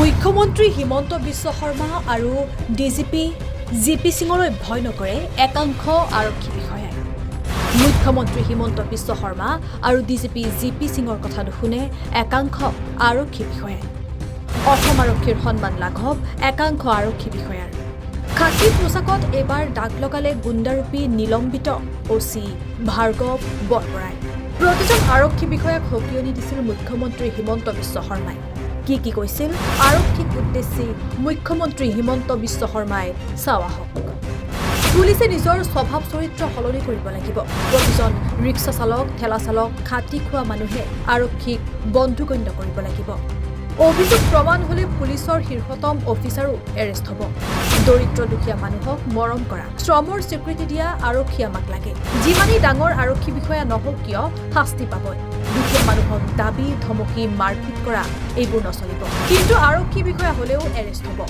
মুখ্যমন্ত্ৰী হিমন্ত বিশ্ব শৰ্মা আৰু DGP GP সিঙলৈ ভয় নকৰে একাংশ আৰক্ষী বিষয়াই। মুখ্যমন্ত্ৰী হিমন্ত বিশ্ব শৰ্মা আৰু ডিজিপি জিপি সিঙৰ কথা নুশুনে একাংশ আৰক্ষী বিষয়াই। অসম আৰক্ষীৰ সন্মান লাঘৱ একাংশ আৰক্ষী বিষয়াৰ। খাকী পোছাকত এইবাৰ দাগ লগালে গুণ্ডাৰূপী নিলম্বিত অচি ভাৰ্গৱ বৰবৰাই। প্ৰতিজন আৰক্ষী বিষয়াক সকিয়নি দিছিল মুখ্যমন্ত্ৰী হিমন্ত বিশ্ব শৰ্মাই। কি কৈছিল আৰক্ষীক উদ্দেশ্যি মুখ্যমন্ত্ৰী হিমন্ত বিশ্ব শৰ্মাই চাওঁ আহক। পুলিচে নিজৰ স্বভাৱ চৰিত্ৰ সলনি কৰিব লাগিব। প্ৰতিজন ৰিক্সা চালক ঠেলা চালক খাটি খোৱা মানুহে আৰক্ষীক বন্ধুগণ্য কৰিব লাগিব। অভিযোগ প্ৰমাণ হলে পুলিচৰ শীৰ্ষতম অফিচাৰো এৰেষ্ট হ'ব। দৰিদ্ৰ দুখীয়া মানুহক মৰম কৰা শ্ৰমৰ স্বীকৃতি দিয়া আৰক্ষী আমাক লাগে। যিমানেই ডাঙৰ আৰক্ষী বিষয়া নহওক কিয় শাস্তি পাবই। দুখীয়া মানুহক দাবী ধমকি মাৰপিট কৰা এইবোৰ নচলিব। কিন্তু আৰক্ষী বিষয়া হলেও এৰেষ্ট হ'ব।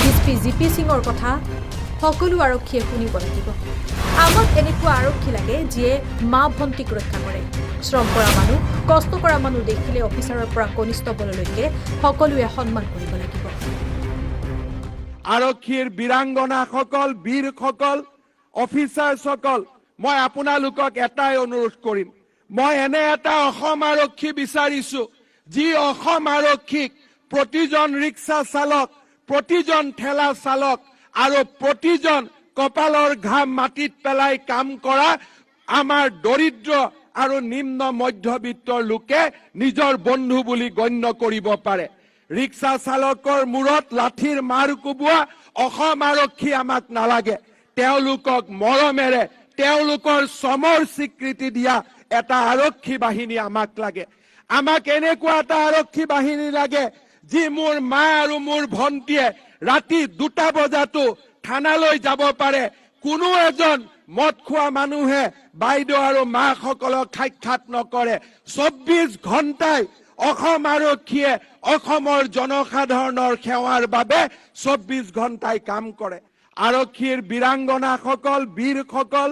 ডিজিপি জিপি সিঙৰ কথা সকলো আৰক্ষীয়ে শুনিব লাগিব। আমাক এনেকুৱা আৰক্ষী লাগে যিয়ে মা ভণ্টিক ৰক্ষা কৰে। শ্ৰম কৰা মানুহ কষ্ট কৰা মানুহ দেখিলে অফিচাৰৰ পৰা কনিষ্টবললৈকে সকলোৱে সন্মান কৰিব লাগিব। আৰক্ষীৰ বীৰাংগনাসকল বীৰসকল অফিচাৰসকল মই আপোনালোকক এটাই অনুৰোধ কৰিম। মই এনে এটা অসম আৰক্ষী বিচাৰিছো যি অসম আৰক্ষীক প্ৰতিজন ৰিক্সা চালক প্ৰতিজন ঠেলা চালক আৰু প্ৰতিজন কপালৰ ঘাম মাটিত পেলাই কাম কৰা আমাৰ দৰিদ্ৰ আৰু নিম্ন মধ্যবিত্তৰ লোকে নিজৰ বন্ধু বুলি গণ্য কৰিব পাৰে। ৰিক্সা চালকৰ মূৰত লাঠিৰ মাৰ কোবোৱা অসম আৰক্ষী আমাক নালাগে। তেওঁলোকক মৰমেৰে তেওঁলোকৰ শ্ৰমৰ স্বীকৃতি দিয়া এটা আৰক্ষী বাহিনী আমাক লাগে। আমাক এনেকুৱা এটা আৰক্ষী বাহিনী লাগে যি মোৰ মা আৰু মোৰ ভণ্টিয়ে ৰাতি 2টা বজাতো থানালৈ যাব পাৰে। কোনো এজন মদ খোৱা মানুহে বাইদেউ আৰু মাসকলক সাক্ষাৎ নকৰে। 24 ঘণ্টাই অসম আৰক্ষীয়ে অসমৰ জনসাধাৰণৰ সেৱাৰ বাবে 24 ঘণ্টাই কাম কৰে। আৰক্ষীৰ বীৰাংগনাসকল বীৰসকল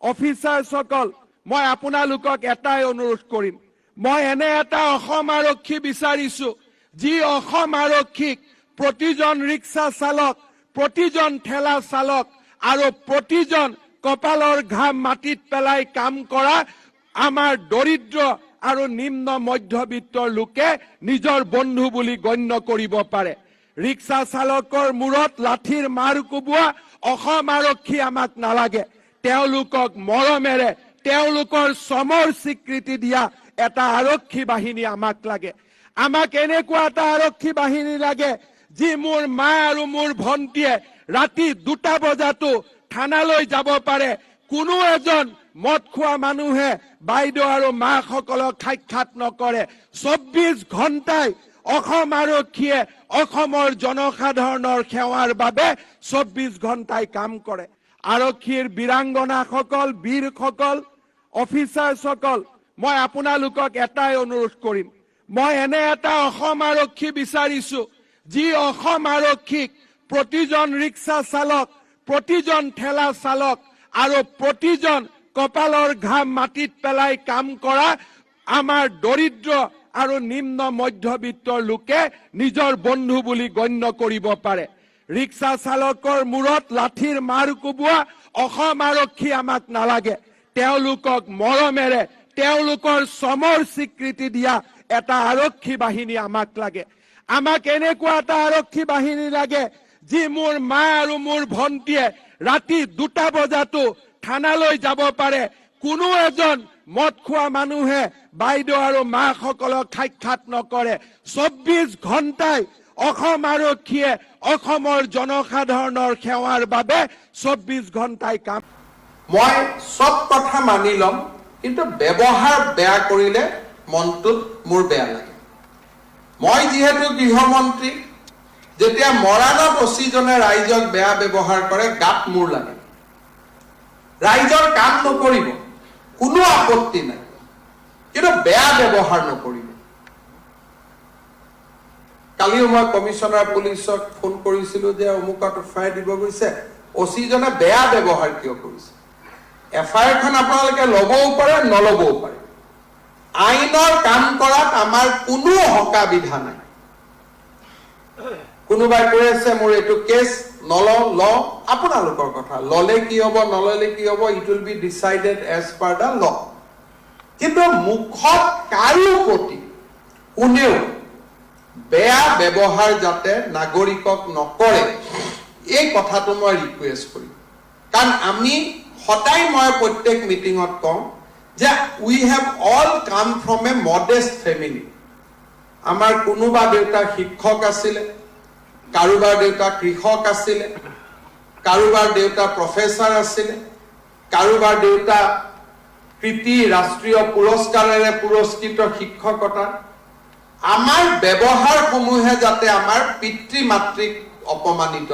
অফিচাৰসকল মই আপোনালোকক এটাই অনুৰোধ কৰিম। মই এনে এটা অসম আৰক্ষী বিচাৰিছো যি অসম আৰক্ষীক প্ৰতিজন ৰিক্সা চালক প্ৰতিজন ঠেলা চালক আৰু প্ৰতিজন কপালৰ ঘাম মাটিত পেলাই কাম কৰা আমাৰ দৰিদ্ৰ আৰু নিম্ন মধ্যবিত্তৰ লোকে নিজৰ বন্ধু বুলি গণ্য কৰিব পাৰে। ৰিক্সা চালকৰ মূৰত লাঠিৰ মাৰ কোবোৱা অসম আৰক্ষী আমাক নালাগে। তেওঁলোকক মৰমেৰে তেওঁলোকৰ শ্ৰমৰ স্বীকৃতি দিয়া এটা আৰক্ষী বাহিনী আমাক লাগে। আমাক এনেকুৱা এটা আৰক্ষী বাহিনী লাগে যি মোৰ মা আৰু মোৰ ভণ্টিয়ে ৰাতি 2টা বজাতো থানালৈ যাব পাৰে। কোনো এজন মদ খোৱা মানুহে বাইদেউ আৰু মাসকলক সাক্ষাৎ নকৰে। 24 ঘণ্টাই অসম আৰক্ষীয়ে অসমৰ জনসাধাৰণৰ সেৱাৰ বাবে 24 ঘণ্টাই কাম কৰে। আৰক্ষীৰ বীৰাংগনাসকল বীৰসকল অফিচাৰসকল মই আপোনালোকক এটাই অনুৰোধ কৰিম। মই এনে এটা অসম আৰক্ষী বিচাৰিছো যি অসম আৰক্ষীক প্ৰতিজন ৰিক্সা চালক প্ৰতিজন ঠেলা চালক আৰু প্ৰতিজন কপালৰ ঘাম মাটিত পেলাই কাম কৰা আমাৰ দৰিদ্ৰ আৰু নিম্ন মধ্যবিত্তৰ লোকে নিজৰ বন্ধু বুলি গণ্য কৰিব পাৰে। ৰিক্সা চালকৰ মূৰত লাঠিৰ মাৰ কোবোৱা অসম আৰক্ষী আমাক নালাগে। তেওঁলোকক মৰমেৰে তেওঁলোকৰ শ্ৰমৰ স্বীকৃতি দিয়া এটা আৰক্ষী বাহিনী আমাক লাগে। আমাক এনেকুৱা এটা আৰক্ষী বাহিনী লাগে যি মোৰ মা আৰু মোৰ ভণ্টিয়ে ৰাতি 2টা বজাতো থানালৈ যাব পাৰে। কোনো এজন মদ খোৱা মানুহে বাইদেউ আৰু মাসকলক সাক্ষাৎ নকৰে। 24 ঘণ্টাই অসম আৰক্ষীয়ে অসমৰ জনসাধাৰণৰ সেৱাৰ বাবে 24 ঘণ্টাই কাম। মই সব কথা মানি লম, কিন্তু ব্যৱহাৰ বেয়া কৰিলে মনটোত মোৰ বেয়া লাগে। মই যিহেতু গৃহমন্ত্ৰী, যেতিয়া মৰাণত অচিজনে ৰাইজক বেয়া ব্যৱহাৰ কৰে গাত মোৰ লাগে। ৰাইজৰ কাম নকৰিব কোনো আপত্তি নাই, কিন্তু বেয়া ব্যৱহাৰ নকৰিব। কালিও মই কমিশনাৰ পুলিচক ফোন কৰিছিলো যে অমুকত এফআইআৰ দিব গৈছে, অচিজনে বেয়া ব্যৱহাৰ কিয় কৰিছে। এফআইআৰখন আপোনালোকে ল'বও পাৰে নল'বও পাৰে। আইনৰ কাম কৰাত আমাৰ কোনো হকা বিধা নাই। কোনোবাই কৈ আছে মোৰ এইটো কেছ ল আপোনালোকৰ কথা, ললে কি হ'ব নললে কি হ'ব, it will be decided as per the law. কিন্তু মুখত কাৰো প্ৰতি কোনেও বেয়া ব্যৱহাৰ যাতে নাগৰিকক নকৰে, এই কথাটো মই ৰিকুৱেষ্ট কৰিম। কাৰণ আমি সদায় মই প্ৰত্যেক মিটিঙত কওঁ যে we have all come from a modest family. আমাৰ কোনোবা দেউতা শিক্ষক আছিলে, কাৰোবাৰ দেউতা কৃষক আছিলে, কাৰোবাৰ দেউতা প্ৰফেচাৰ আছিলে, কাৰোবাৰ দেউতা কৃতি ৰাষ্ট্ৰীয় পুৰস্কাৰেৰে পুৰস্কৃত শিক্ষকতা। আমাৰ ব্যৱহাৰসমূহে যাতে আমাৰ পিতৃ মাতৃক অপমানিত